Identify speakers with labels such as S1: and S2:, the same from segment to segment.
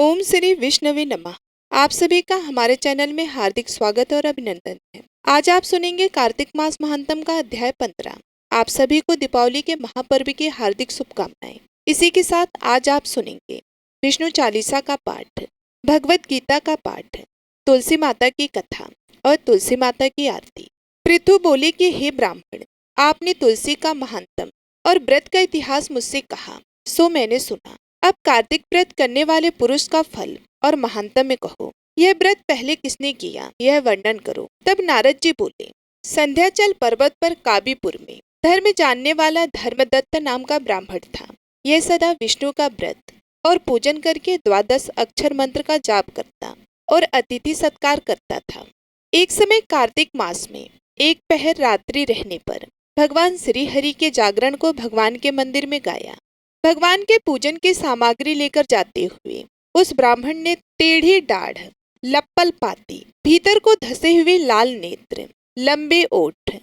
S1: ओम श्री विष्णवे नमः। आप सभी का हमारे चैनल में हार्दिक स्वागत और अभिनंदन है। आज आप सुनेंगे कार्तिक मास महात्म का अध्याय 15। आप सभी को दीपावली के महापर्व की हार्दिक शुभकामनाएं। इसी के साथ आज आप सुनेंगे विष्णु चालीसा का पाठ, भगवत गीता का पाठ, तुलसी माता की कथा और तुलसी माता की आरती। पृथु बोले कि हे ब्राह्मण, आपने तुलसी का महात्म और व्रत का इतिहास मुझसे कहा, सो मैंने सुना। अब कार्तिक व्रत करने वाले पुरुष का फल और महानतम में कहो। यह व्रत पहले किसने किया, यह वर्णन करो। तब नारद जी बोले, संध्याचल पर्वत पर काबीपुर में धर्म जानने वाला धर्मदत्त नाम का ब्राह्मण था। यह सदा विष्णु का व्रत और पूजन करके 12 अक्षर मंत्र का जाप करता और अतिथि सत्कार करता था। एक समय कार्तिक मास में एक पहर रात्रि रहने पर भगवान श्री हरि के जागरण को भगवान के मंदिर में गाया। भगवान के पूजन की सामग्री लेकर जाते हुए उस ब्राह्मण ने टेढ़ी दाढ़, लप्पल पाती, भीतर को धसे हुए लाल नेत्र, लंबे ओठ,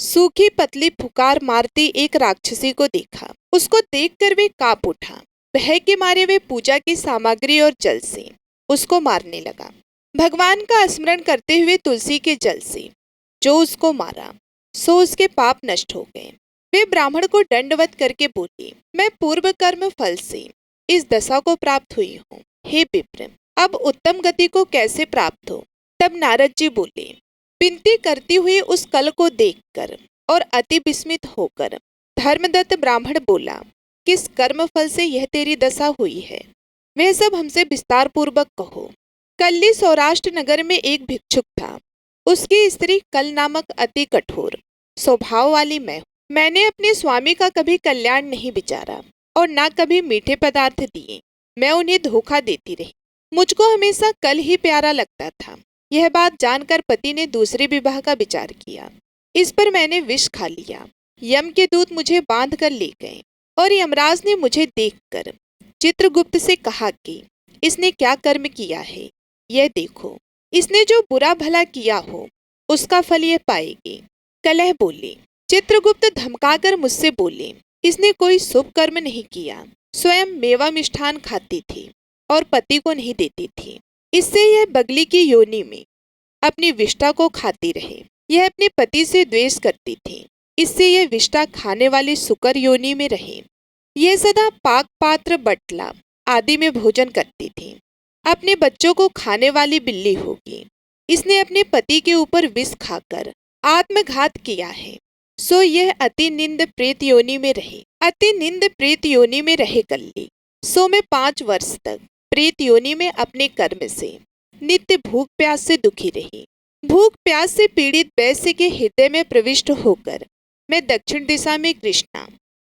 S1: सूखी पतली फुकार मारती एक राक्षसी को देखा। उसको देखकर वे कांप उठा। भय के मारे वे पूजा की सामग्री और जल से उसको मारने लगा। भगवान का स्मरण करते हुए तुलसी के जल से जो उसको मारा, सो उसके पाप नष्ट हो गए। वे ब्राह्मण को दंडवत करके बोली, मैं पूर्व कर्म फल से इस दशा को प्राप्त हुई हूँ। हे विप्र, अब उत्तम गति को कैसे प्राप्त हो। तब नारद जी बोले, विनती करती हुई उस कल को देखकर और अति विस्मित होकर धर्मदत्त ब्राह्मण बोला, किस कर्म फल से यह तेरी दशा हुई है, वह सब हमसे विस्तार पूर्वक कहो। कल्ली सौराष्ट्र नगर में एक भिक्षुक था। उसकी स्त्री कल नामक अति कठोर स्वभाव वाली मैंने अपने स्वामी का कभी कल्याण नहीं विचारा और ना कभी मीठे पदार्थ दिए। मैं उन्हें धोखा देती रही। मुझको हमेशा कल ही प्यारा लगता था। यह बात जानकर पति ने दूसरे विवाह का विचार किया। इस पर मैंने विष खा लिया। यम के दूत मुझे बांध कर ले गए और यमराज ने मुझे देखकर चित्रगुप्त से कहा कि इसने क्या कर्म किया है, यह देखो। इसने जो बुरा भला किया हो उसका फल यह पाएगी। कलह बोले। चित्रगुप्त धमकाकर मुझसे बोले, इसने कोई शुभ कर्म नहीं किया। स्वयं मेवा मिष्ठान खाती थी और पति को नहीं देती थी। इससे यह बगली की योनि में अपनी विष्ठा को खाती रहे। यह अपने पति से द्वेष करती थी। इससे यह विष्ठा खाने वाली सुकर योनि में रहे। यह सदा पाक पात्र बटला आदि में भोजन करती थी। अपने बच्चों को खाने वाली बिल्ली होगी। इसने अपने पति के ऊपर विष खाकर आत्मघात किया है। सो यह अति निंद प्रेत योनि में रहे। अति निंद प्रेत योनि में रहे कल्ली। सो मैं 5 वर्ष तक प्रेत योनि में अपने कर्म से नित्य भूख प्यास से दुखी रही। भूख प्यास से पीड़ित वैश्य के हृदय में प्रविष्ट होकर मैं दक्षिण दिशा में कृष्णा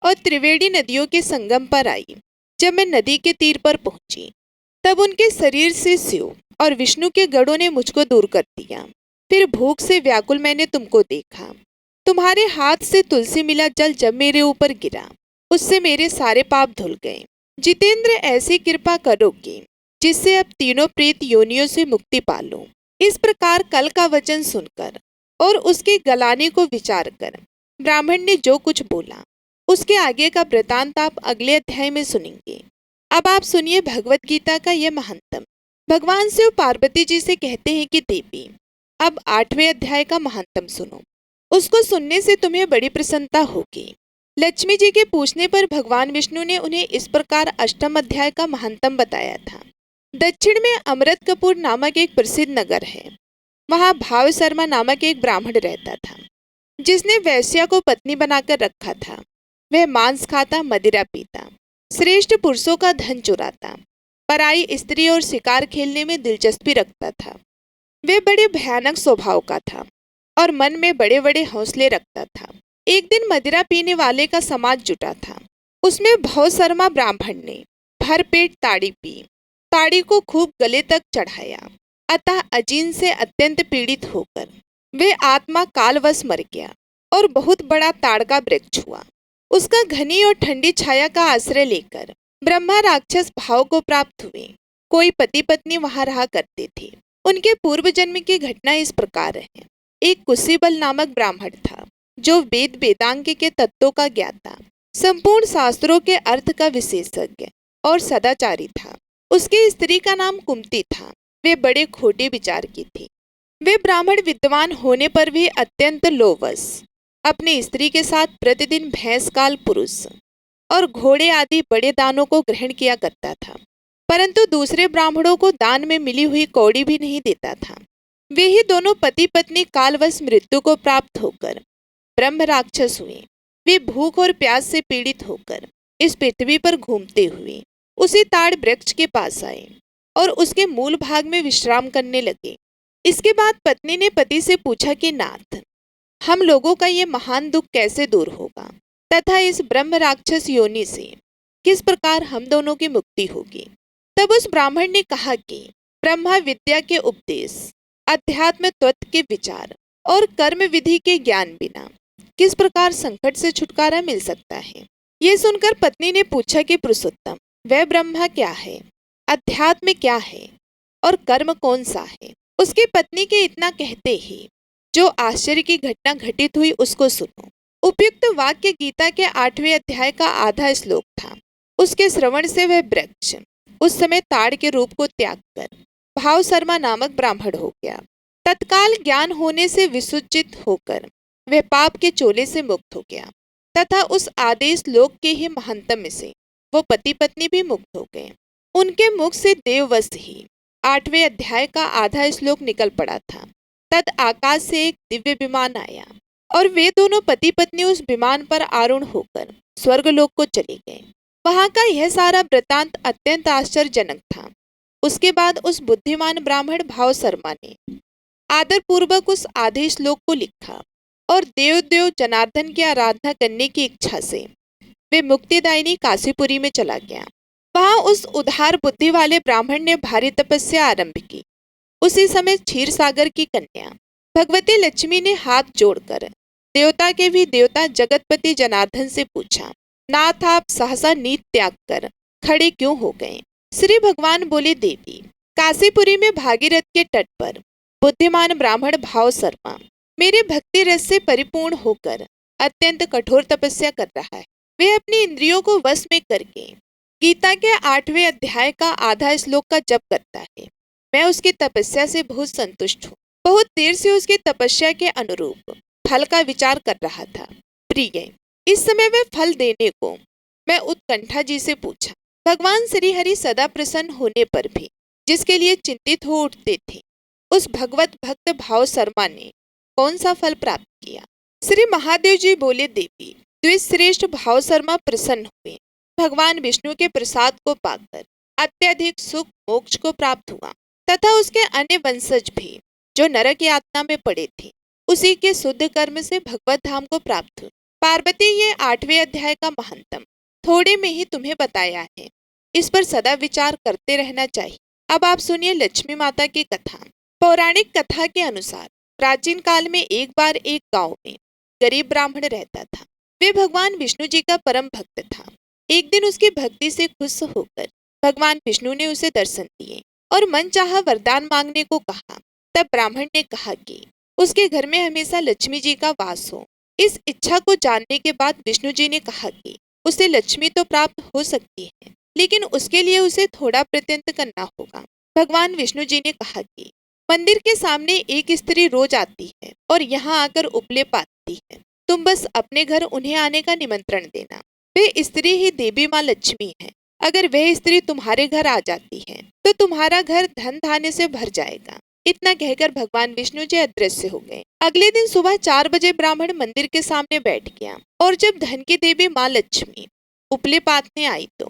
S1: और त्रिवेणी नदियों के संगम पर आई। जब मैं नदी के तीर पर पहुंची, तब उनके शरीर से शिव और विष्णु के गढ़ों ने मुझको दूर कर दिया। फिर भूख से व्याकुल मैंने तुमको देखा। तुम्हारे हाथ से तुलसी मिला जल जब मेरे ऊपर गिरा, उससे मेरे सारे पाप धुल गए। जितेंद्र, ऐसी कृपा करोगे जिससे अब तीनों प्रेत योनियों से मुक्ति पालो। इस प्रकार कल का वचन सुनकर और उसके गलाने को विचार कर ब्राह्मण ने जो कुछ बोला, उसके आगे का वृतांत आप अगले अध्याय में सुनेंगे। अब आप सुनिए भगवत गीता का यह महात्म। भगवान शिव पार्वती जी से कहते हैं कि देवी, अब 8वें अध्याय का महात्म सुनो। उसको सुनने से तुम्हें बड़ी प्रसन्नता होगी। लक्ष्मी जी के पूछने पर भगवान विष्णु ने उन्हें इस प्रकार 8वें अध्याय का महात्म बताया था। दक्षिण में अमृत कपूर नामक एक प्रसिद्ध नगर है। वहाँ भाव शर्मा नामक एक ब्राह्मण रहता था, जिसने वैश्या को पत्नी बनाकर रखा था। वह मांस खाता, मदिरा पीता, श्रेष्ठ पुरुषों का धन चुराता, पराई स्त्री और शिकार खेलने में दिलचस्पी रखता था। वह बड़े भयानक स्वभाव का था और मन में बड़े बड़े हौसले रखता था। एक दिन मदिरा पीने वाले का समाज जुटा था। उसमें भव शर्मा ब्राह्मण ने भर पेट ताड़ी पी। ताड़ी को खूब गले तक चढ़ाया। अतः अजीन से अत्यंत पीड़ित होकर वे आत्मा कालवश मर गया और बहुत बड़ा ताड़ का वृक्ष हुआ। उसका घनी और ठंडी छाया का आश्रय लेकर ब्रह्मा राक्षस भाव को प्राप्त हुए। कोई पति पत्नी वहां रहा करते थे। उनके पूर्व जन्म की घटना इस प्रकार है। एक कुशीबल नामक ब्राह्मण था, जो वेद वेदांग के तत्वों का ज्ञाता, संपूर्ण शास्त्रों के अर्थ का विशेषज्ञ और सदाचारी था। उसकी स्त्री का नाम कुंती था। वे बड़े खोटे विचार की थी। वे ब्राह्मण विद्वान होने पर भी अत्यंत लोभस, अपनी स्त्री के साथ प्रतिदिन भैंस काल पुरुष और घोड़े आदि बड़े दानों को ग्रहण किया करता था, परंतु दूसरे ब्राह्मणों को दान में मिली हुई कौड़ी भी नहीं देता था। वे ही दोनों पति पत्नी कालवश मृत्यु को प्राप्त होकर ब्रह्म राक्षस हुए। वे भूख और प्यास से पीड़ित होकर इस पृथ्वी पर घूमते हुए उसी ताड़ वृक्ष के पास आए और उसके मूल भाग में विश्राम करने लगे। इसके बाद पत्नी ने पति से पूछा कि नाथ, हम लोगों का ये महान दुख कैसे दूर होगा तथा इस ब्रह्म राक्षस योनि से किस प्रकार हम दोनों की मुक्ति होगी। तब उस ब्राह्मण ने कहा कि ब्रह्मा विद्या के उपदेश, अध्यात्म तत्व के विचार और कर्म विधि के ज्ञान बिना किस प्रकार संकट से छुटकारा मिल सकता है। ये सुनकर पत्नी ने पूछा कि पुरुषोत्तम, वह ब्रह्मा क्या है, अध्यात्म क्या है और कर्म कौन सा है। उसकी पत्नी के इतना कहते ही जो आश्चर्य की घटना घटित हुई उसको सुनो। उपयुक्त वाक्य गीता के 8वें अध्याय का आधा श्लोक था। उसके श्रवण से वह वृक्ष उस समय ताड़ के रूप को त्याग कर भाव शर्मा नामक ब्राह्मण हो गया। तत्काल ज्ञान होने से विसुचित होकर वह पाप के चोले से मुक्त हो गया तथा उस आदेश लोक के ही महानतम से वो पति पत्नी भी मुक्त हो गए। उनके मुख से देववश ही 8वें अध्याय का आधा श्लोक निकल पड़ा था। तद आकाश से एक दिव्य विमान आया और वे दोनों पति पत्नी उस विमान पर आरूढ़ होकर स्वर्गलोक को चले गए। वहां का यह सारा वृतांत अत्यंत आश्चर्यजनक था। उसके बाद उस बुद्धिमान ब्राह्मण भाव शर्मा ने आदर पूर्वक उस आधे श्लोक को लिखा और देव जनार्दन की आराधना करने की इच्छा से वे मुक्तिदायिनी काशीपुरी में चला गया। वहां उस उदार बुद्धि वाले ब्राह्मण ने भारी तपस्या आरंभ की। उसी समय क्षीर सागर की कन्या भगवती लक्ष्मी ने हाथ जोड़कर देवता के भी देवता जगतपति जनार्दन से पूछा, नाथ आप सहसा नीत त्याग कर खड़े क्यों हो गए। श्री भगवान बोले, देवी, काशीपुरी में भागीरथ के तट पर बुद्धिमान ब्राह्मण भाव शर्मा मेरे भक्ति रस से परिपूर्ण होकर अत्यंत कठोर तपस्या कर रहा है। वे अपनी इंद्रियों को वश में करके गीता के 8वें अध्याय का आधा श्लोक का जप करता है। मैं उसकी तपस्या से बहुत संतुष्ट हूँ। बहुत देर से उसकी तपस्या के अनुरूप फल का विचार कर रहा था। प्रिय, इस समय वह फल देने को मैं उत्कंठा जी से पूछा। भगवान श्री हरि सदा प्रसन्न होने पर भी जिसके लिए चिंतित हो उठते थे, उस भगवत भक्त भाव शर्मा ने कौन सा फल प्राप्त किया। श्री महादेव जी बोले, देवी, द्विश्रेष्ठ भाव शर्मा प्रसन्न हुए। भगवान विष्णु के प्रसाद को पाकर अत्यधिक सुख मोक्ष को प्राप्त हुआ तथा उसके अन्य वंशज भी जो नरक यातना में पड़े थे उसी के शुद्ध कर्म से भगवत धाम को प्राप्त हुए। पार्वती, ये 8वें अध्याय का महानतम थोड़े में ही तुम्हें बताया है। इस पर सदा विचार करते रहना चाहिए। अब आप सुनिए लक्ष्मी माता की कथा। पौराणिक कथा के अनुसार प्राचीन काल में एक बार एक गांव में गरीब ब्राह्मण रहता था। वे भगवान विष्णु जी का परम भक्त था। एक दिन उसकी भक्ति से खुश होकर भगवान विष्णु ने उसे दर्शन दिए और मनचाहा वरदान मांगने को कहा। तब ब्राह्मण ने कहा कि उसके घर में हमेशा लक्ष्मी जी का वास हो। इस इच्छा को जानने के बाद विष्णु जी ने कहा कि उसे लक्ष्मी तो प्राप्त हो सकती है, लेकिन उसके लिए उसे थोड़ा प्रयत्न करना होगा। भगवान विष्णु जी ने कहा कि मंदिर के सामने एक स्त्री रोज आती है और यहाँ आकर उपले पाती है। तुम बस अपने घर उन्हें आने का निमंत्रण देना। वे स्त्री ही देवी माँ लक्ष्मी है। अगर वह स्त्री तुम्हारे घर आ जाती है तो तुम्हारा घर धन धान्य से भर जाएगा। इतना कहकर भगवान विष्णु जी अदृश्य हो गए। अगले दिन सुबह 4 बजे ब्राह्मण मंदिर के सामने बैठ गया और जब धन की देवी माँ लक्ष्मी उपले पातने आई तो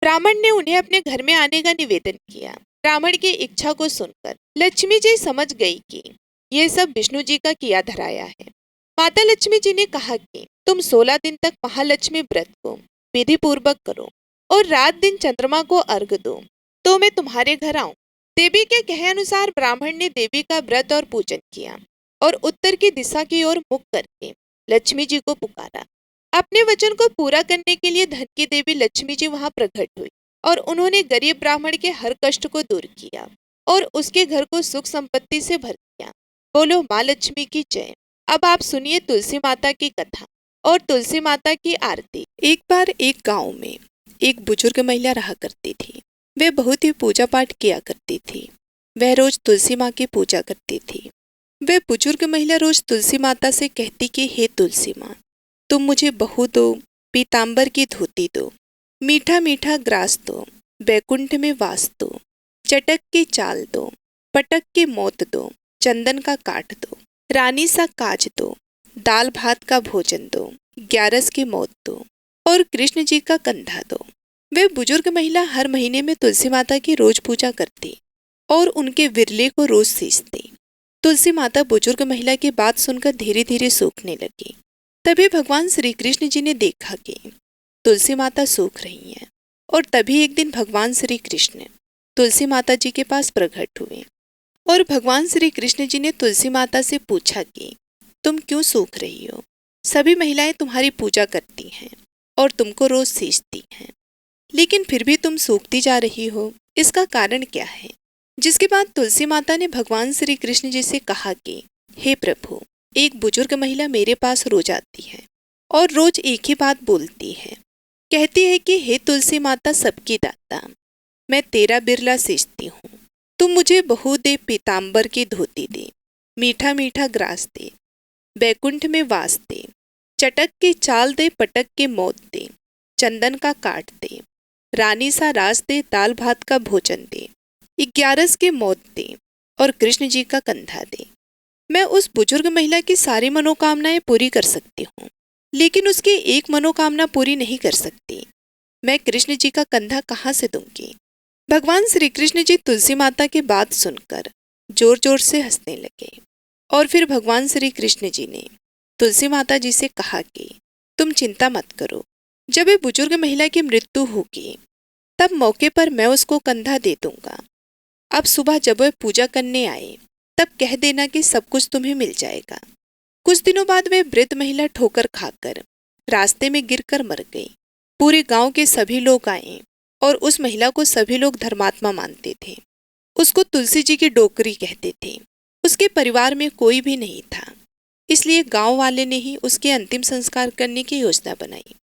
S1: ब्राह्मण ने उन्हें अपने घर में आने का निवेदन किया। ब्राह्मण की इच्छा को सुनकर लक्ष्मी जी समझ गई कि ये सब विष्णु जी का किया धराया है। माता लक्ष्मी जी ने कहा कि तुम 16 दिन तक महालक्ष्मी व्रत को विधि पूर्वक करो और रात दिन चंद्रमा को अर्घ दो तो मैं तुम्हारे घर आऊं। देवी के कहे अनुसार ब्राह्मण ने देवी का व्रत और पूजन किया और उत्तर की दिशा की ओर मुख करके लक्ष्मी जी को पुकारा। अपने वचन को पूरा करने के लिए धन की देवी लक्ष्मी जी वहां प्रकट हुई और उन्होंने गरीब ब्राह्मण के हर कष्ट को दूर किया और उसके घर को सुख संपत्ति से भर दिया। बोलो माँ लक्ष्मी की जय। अब आप सुनिए तुलसी माता की कथा और तुलसी माता की आरती। एक बार एक गांव में एक बुजुर्ग महिला रहा करती थी। वे बहुत ही पूजा पाठ किया करती थी। वह रोज तुलसी माँ की पूजा करती थी। वह बुजुर्ग महिला रोज तुलसी माता से कहती कि हे तुलसी माँ, तुम मुझे बहू दो, पीताम्बर की धोती दो, मीठा मीठा ग्रास दो, बैकुंठ में वास दो, चटक की चाल दो, पटक की मौत दो, चंदन का काट दो, रानी सा काज दो, दाल भात का भोजन दो, ग्यारस की मौत दो और कृष्ण जी का कंधा दो। वे बुजुर्ग महिला हर महीने में तुलसी माता की रोज पूजा करती और उनके विरले को रोज सींचती। तुलसी माता बुजुर्ग महिला की बात सुनकर धीरे धीरे सूखने लगी। तभी भगवान श्री कृष्ण जी ने देखा कि तुलसी माता सूख रही हैं और तभी एक दिन भगवान श्री कृष्ण तुलसी माता जी के पास प्रकट हुए और भगवान श्री कृष्ण जी ने तुलसी माता से पूछा कि तुम क्यों सूख रही हो? सभी महिलाएं तुम्हारी पूजा करती हैं और तुमको रोज सींचती हैं, लेकिन फिर भी तुम सूखती जा रही हो, इसका कारण क्या है? जिसके बाद तुलसी माता ने भगवान श्री कृष्ण जी से कहा कि हे प्रभु, एक बुजुर्ग महिला मेरे पास रोज आती है और रोज एक ही बात बोलती है। कहती है कि हे तुलसी माता सबकी दाता, मैं तेरा बिरला सींचती हूँ, तुम मुझे बहू दे, पीताम्बर की धोती दे, मीठा मीठा ग्रास दे, बैकुंठ में वास दे, चटक की चाल दे, पटक की मौत दे, चंदन का काट दे, रानी सा रास दे, दाल भात का भोजन दे, 11 की मौत दे और कृष्ण जी का कंधा दे। मैं उस बुजुर्ग महिला की सारी मनोकामनाएं पूरी कर सकती हूँ, लेकिन उसकी एक मनोकामना पूरी नहीं कर सकती। मैं कृष्ण जी का कंधा कहाँ से दूंगी? भगवान श्री कृष्ण जी तुलसी माता की बात सुनकर जोर जोर से हंसने लगे और फिर भगवान श्री कृष्ण जी ने तुलसी माता जी से कहा कि तुम चिंता मत करो, जब ये बुजुर्ग महिला की मृत्यु होगी तब मौके पर मैं उसको कंधा दे दूंगा। अब सुबह जब वह पूजा करने आए तब कह देना कि सब कुछ तुम्हें मिल जाएगा। कुछ दिनों बाद वह वृद्ध महिला ठोकर खाकर रास्ते में गिरकर मर गई। पूरे गांव के सभी लोग आए और उस महिला को सभी लोग धर्मात्मा मानते थे। उसको तुलसी जी की डोकरी कहते थे। उसके परिवार में कोई भी नहीं था, इसलिए गांव वाले ने ही उसके अंतिम संस्कार करने की योजना बनाई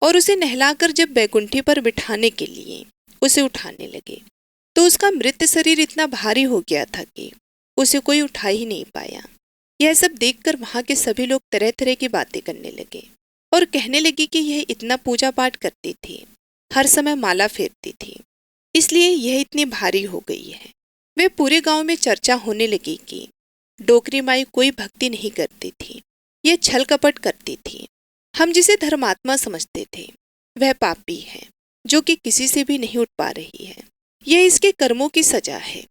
S1: और उसे नहलाकर जब बैकुंठी पर बिठाने के लिए उसे उठाने लगे तो उसका मृत शरीर इतना भारी हो गया था कि उसे कोई उठा ही नहीं पाया। यह सब देखकर वहां के सभी लोग तरह तरह की बातें करने लगे और कहने लगे कि यह इतना पूजा पाठ करती थी, हर समय माला फेरती थी, इसलिए यह इतनी भारी हो गई है। वे पूरे गांव में चर्चा होने लगी कि डोकरी माई कोई भक्ति नहीं करती थी, यह छल कपट करती थी। हम जिसे धर्मात्मा समझते थे वह पापी है जो कि किसी से भी नहीं उठ पा रही है। यह इसके कर्मों की सजा है।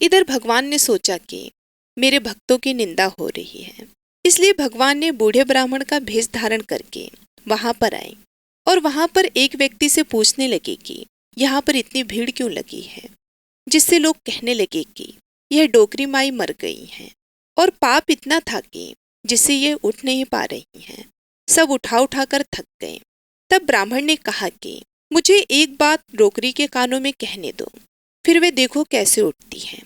S1: इधर भगवान ने सोचा कि मेरे भक्तों की निंदा हो रही है, इसलिए भगवान ने बूढ़े ब्राह्मण का भेष धारण करके वहां पर आए और वहां पर एक व्यक्ति से पूछने लगे कि यहाँ पर इतनी भीड़ क्यों लगी है, जिससे लोग कहने लगे कि यह डोकरी माई मर गई हैं और पाप इतना था कि जिससे ये उठ नहीं पा रही हैं। सब उठा उठा कर थक गए। तब ब्राह्मण ने कहा कि मुझे एक बात डोकरी के कानों में कहने दो, फिर वे देखो कैसे उठती हैं।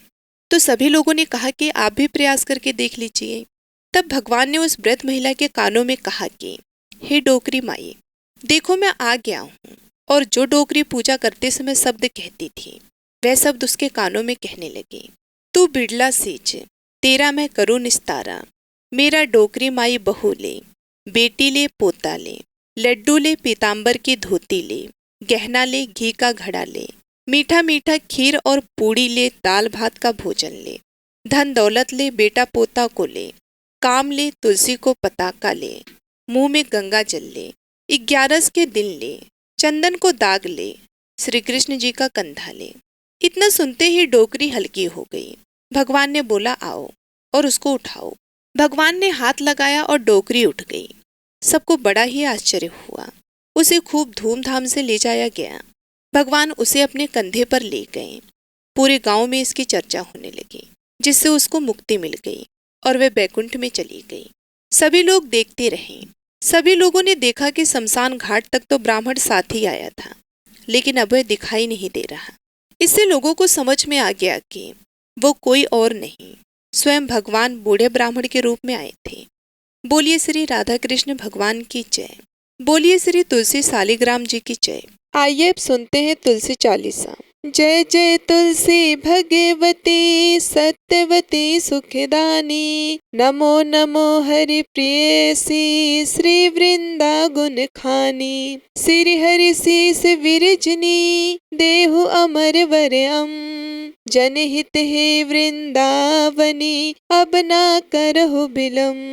S1: तो सभी लोगों ने कहा कि आप भी प्रयास करके देख लीजिए। तब भगवान ने उस वृद्ध महिला के कानों में कहा कि हे डोकरी माई, देखो मैं आ गया हूँ। और जो डोकरी पूजा करते समय शब्द कहती थी वह शब्द उसके कानों में कहने लगे, तू बिड़ला सींच, तेरा मैं करूँ निस्तारा, मेरा डोकरी माई बहू ले, बेटी ले पोता ले, लड्डू ले पीताम्बर की धोती ले, गहना ले घी का घड़ा ले, मीठा मीठा खीर और पूड़ी ले, दाल भात का भोजन ले, धन दौलत ले, बेटा पोता को ले, काम ले, तुलसी को पताका ले, मुंह में गंगा जल ले, 11 के दिन ले, चंदन को दाग ले, श्री कृष्ण जी का कंधा ले। इतना सुनते ही डोकरी हल्की हो गई। भगवान ने बोला आओ और उसको उठाओ। भगवान ने हाथ लगाया और डोकरी उठ गई। सबको बड़ा ही आश्चर्य हुआ। उसे खूब धूमधाम से ले जाया गया। भगवान उसे अपने कंधे पर ले गए। पूरे गांव में इसकी चर्चा होने लगी, जिससे उसको मुक्ति मिल गई और वह बैकुंठ में चली गई। सभी लोग देखते रहे। सभी लोगों ने देखा कि शमशान घाट तक तो ब्राह्मण साथ ही आया था, लेकिन अब वह दिखाई नहीं दे रहा। इससे लोगों को समझ में आ गया कि वो कोई और नहीं, स्वयं भगवान बूढ़े ब्राह्मण के रूप में आए थे। बोलिए श्री राधा कृष्ण भगवान की जय। बोलिए श्री तुलसी शालिग्राम जी की जय। आइए अब सुनते हैं तुलसी चालीसा। जय जय तुलसी भगवती सत्यवती सुखदानी। नमो नमो हरि प्रियसी श्री वृंदा गुण खानी। श्री हरि शीस विरजनी देहु अमर वरम। जनहित हे वृंदावनी अब ना करहु बिलम।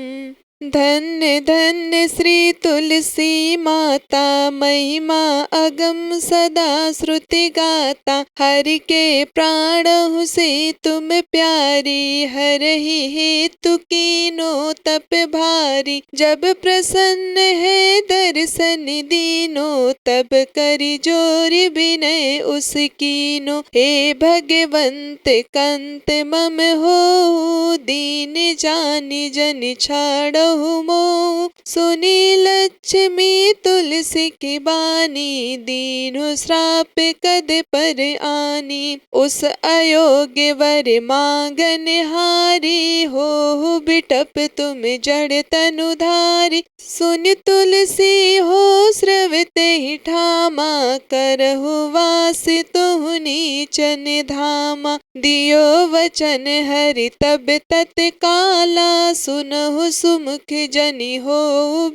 S1: धन्य धन्य श्री तुलसी माता महिमा अगम सदा श्रुति गाता। हरि के प्राणहु से तुम प्यारी हरहि हेतु कीनो तप भारी। जब प्रसन्न है दर्शन दीनो तब करि जोरि विनय उस कीनो। हे भगवंत कंत मम हो दीन जानि जन छाड़ो मोह। सुनी लक्ष्मी तुलसी की बानी दीनु श्राप कद पर आनी। उस अयोग्य वर मांगन हारी हो बिटप तुम जड़ तनुधारी। सुन तुलसी हो स्रवते ही ठामा करहु वास तुहु नीचन धामा। दियो वचन हरि तब तत्काला सुनहु सुमुख जनि हो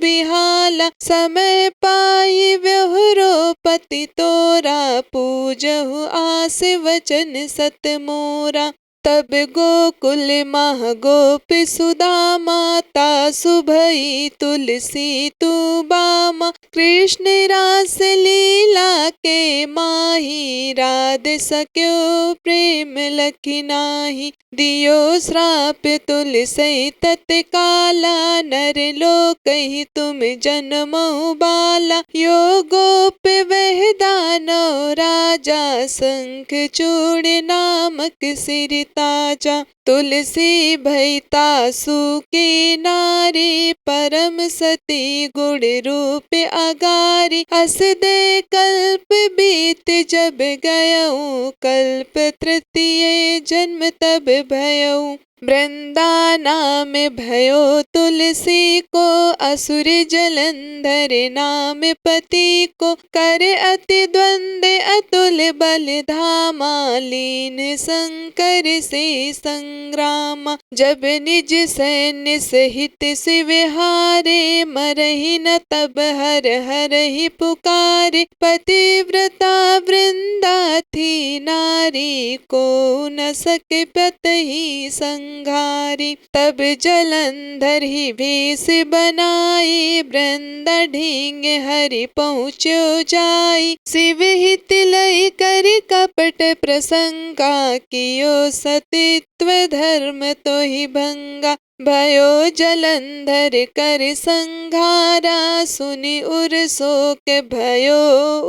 S1: बिहाला। समय पाई व्यवहरो पति तोरा पूजहु आस वचन सत मोरा। तब गोकुल माह गोप सुदामा तासु भई तुलसी तू बामा। कृष्ण रास लीला के माही राध सक्यो प्रेम लखि नाही। दियो श्राप तुलसी तत्काला नर लोकहि तुम जन्महु बाला। यो गोप वह दानव राजा शंख चूड़ नामक सिर ताजा। तुलसी भई तासु की नारी परम सती गुण रूप अगारी। अस दे कल्प बीत जब गयऊ कल्प तृतीय जन्म तब भयऊ। वृंदाना में भयो तुलसी को असुर जलंधर नाम पति को। कर अति द्वंद अतुल बल धामा लीन शंकर से संग्राम। जब निज सैन्य सहित शिव हारे मरहि न तब हर हर ही पुकारे। पतिव्रता वृंदा थी नारी को न सके पतहि संघारी। तब जलंधर ही भेष बनाई वृंदा ढींग हरि पहुँचो जाई। शिव हित लय कर कपट प्रसंगा कियो सतीत्व धर्म तो ही भंगा। भयो जलंधर कर संघारा सुनि उर शोक भयो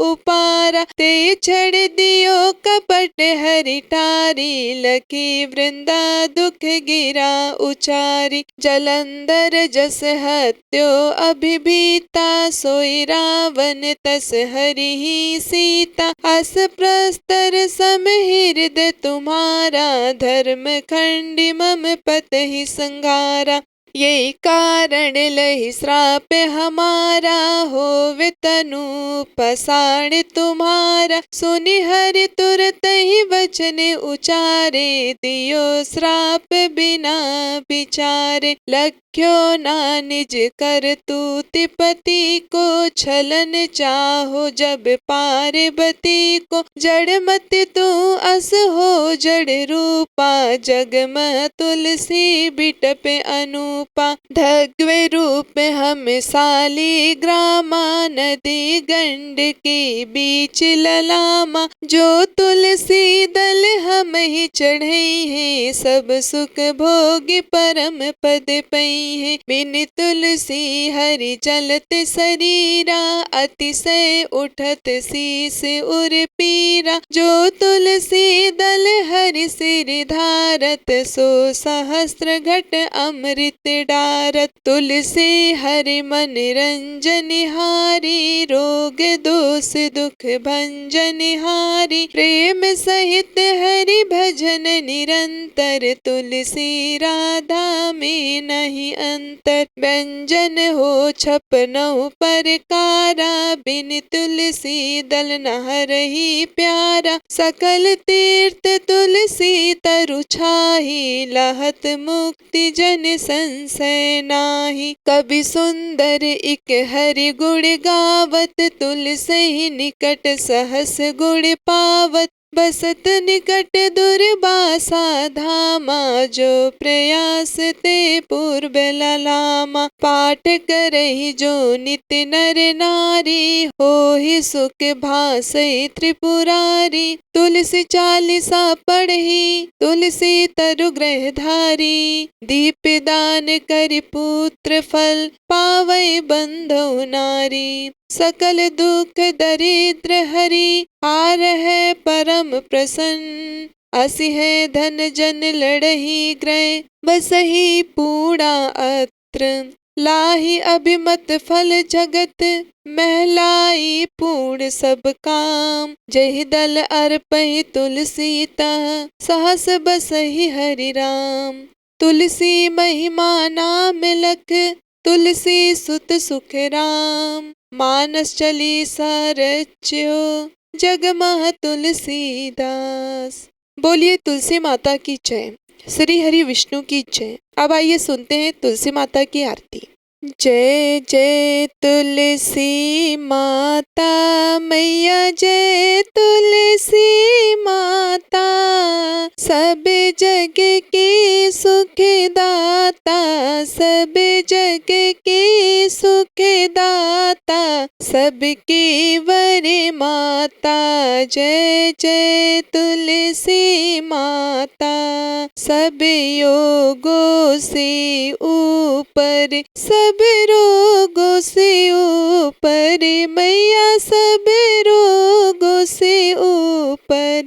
S1: उपारा। ते छड़ दियो कपट हरि टारी लखी वृंदा दुख गिरा उचारी। जलंधर जस हत्यो अभिभीता सोई रावण तस हरि ही सीता। अस प्रस्तर सम हृदय तुम्हारा धर्म खंडी मम पत ही संघारा। यही कारण लहि श्राप हमारा होवे तनु पसाण तुम्हारा। सुनि हरि तुरत ही वचन उचारे दियो श्राप बिना विचारे। लख्यो ना निज कर तूति पति को छलन चाहो जब पार्वती को। जड़ मत तू अस हो जड़ रूपा जग में तुलसी बिटप अनूपा। धग्वे रूप हम साली ग्रामा नदी गंड के बीच ललामा। जो तुलसी दल हम ही चढ़े हैं सब सुख भोग परम पद पई है। बिन तुलसी हरि चलत शरीरा अतिशय उठत शीस उर पीरा। जो तुलसी दल हरि सिर धारत सो सहस्त्र घट अमृत डारत। तुलसी हरि मन रंजन हारी रोग दोष दुख भंजन हारी। प्रेम सहित हरि भजन निरंतर, तुलसी राधा में नहीं अंतर। व्यंजन हो छपनऊ प्रकारा, बिन तुलसी दल नहरहि प्यारा। सकल तीर्थ तुलसी तरु छाही, लहत मुक्ति जन संशय नाही। कवि सुंदर इक हरि गुण गावत, तुलसी निकट सहस गुण पावत। बसत निकट दुर्वासा धामा, जो प्रयास ते पूर्व ललामा। पाठ करहि जो नित्य नर नारी, होहि सुख भासै त्रिपुरारी। तुलसी चालीसा पढ़ही, तुलसी तरु ग्रह धारी। दीप दान करि पुत्र फल, पावै बंधु नारी। सकल दुख दरिद्र हरि, हार है परम प्रसन्न। असी है धन जन लड़ही ग्रह, बसही पूर्णा अत्र। लाही अभिमत फल जगत, महलाई पूर्ण सब काम। जहि दल अर्पहि तुलसी तह, सहस बसहि हरि राम। तुलसी महिमा नाम लख, तुलसी सुत सुख राम। मानस चालीसा रच्यो, जग मह तुलसीदास। बोलिए तुलसी माता की जय, श्री हरि विष्णु की जय। अब आइए सुनते हैं तुलसी माता की आरती। जय जय तुलसी माता मैया, जय तुलसी माता। सब जग के सुख दाता, सब जग के सुख दाता। सबकी वर माता, जय जय तुलसी माता। सब योगों से ऊपर, सब रोगों से ऊपर मैया, सब रोगों से ऊपर।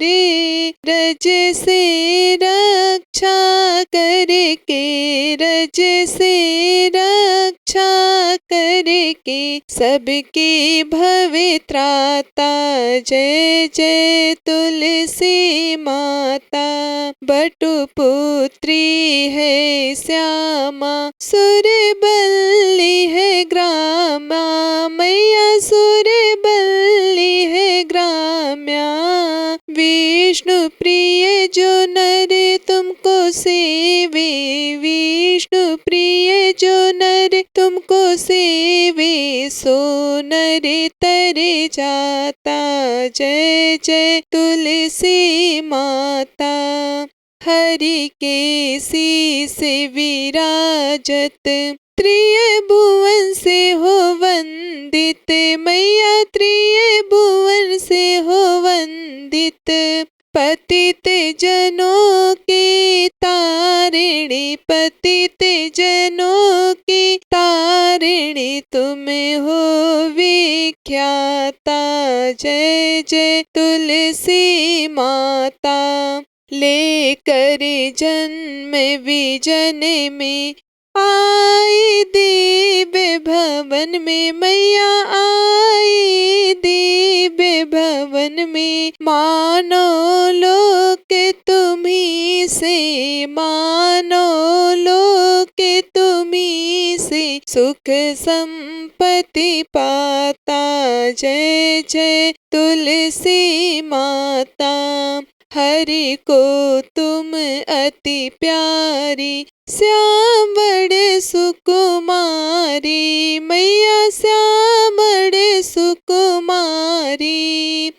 S1: रज से रक्षा करके, रज से रक्षा करके। सबकी भव त्राता, जय जय तुलसी माता। बटु पुत्री है श्यामा, सुरबल्ली है ग्रामा। मैया सुरबल्ली है ग्राम्या। विष्णु प्रिय जो नर तुमको सेवे, विष्णु प्रिय जो नर तुमको सेवे। सो नर तर जाता, जय जय तुलसी माता। हरि के शीस विराजत, त्रिभुवन से हो वंदित। मैया त्रिभुवन से हो वंदित। पतित जनों की तारिणी, पतित जनों की तारिणी। तुम हो विख्याता, जय जय तुलसी माता। लेकर जन्म विजन में, आई दिव्य भवन में। मैया आई दिव्य भवन में। मानो लोक तुम्ही से, मानो लोक तुम्ही से। सुख संपत्ति पाता, जय जय तुलसी माता। हरि को तुम अति प्यारी, श्याम बड़े सुकुमारी। मैया श्याम बड़े सुकुमारी।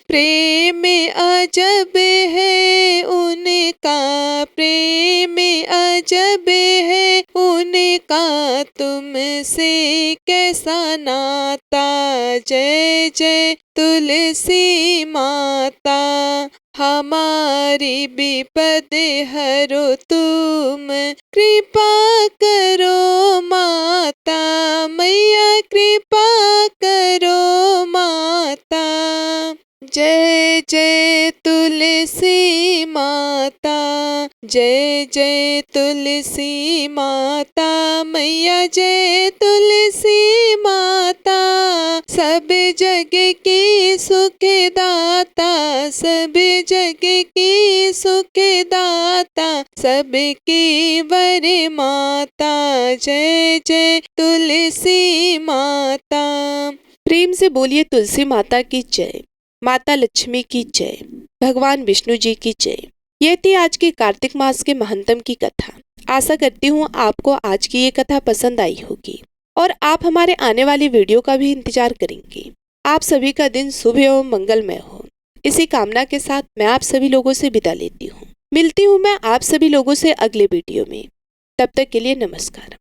S1: प्रेम अजब है उनका, प्रेम अजब है उनका। तुमसे कैसा नाता, जय जय तुलसी माता। हमारी विपद हरो तुम, कृपा करो माता। मैया कृपा करो माता। जय जय तुलसी माता, जय जय तुलसी माता, मैया जय तुलसी माता, सब जग की सुखदाता, सब जग की सुखदाता, सबकी वर माता, जय जय तुलसी माता। प्रेम से बोलिए तुलसी माता की जय, माता लक्ष्मी की जय, भगवान विष्णु जी की जय। ये थी आज की कार्तिक मास के महंतम की कथा। आशा करती हूँ आपको आज की ये कथा पसंद आई होगी और आप हमारे आने वाली वीडियो का भी इंतजार करेंगे। आप सभी का दिन शुभ एवं मंगलमय हो, इसी कामना के साथ मैं आप सभी लोगों से विदा लेती हूँ। मिलती हूँ मैं आप सभी लोगों से अगले वीडियो में। तब तक के लिए नमस्कार।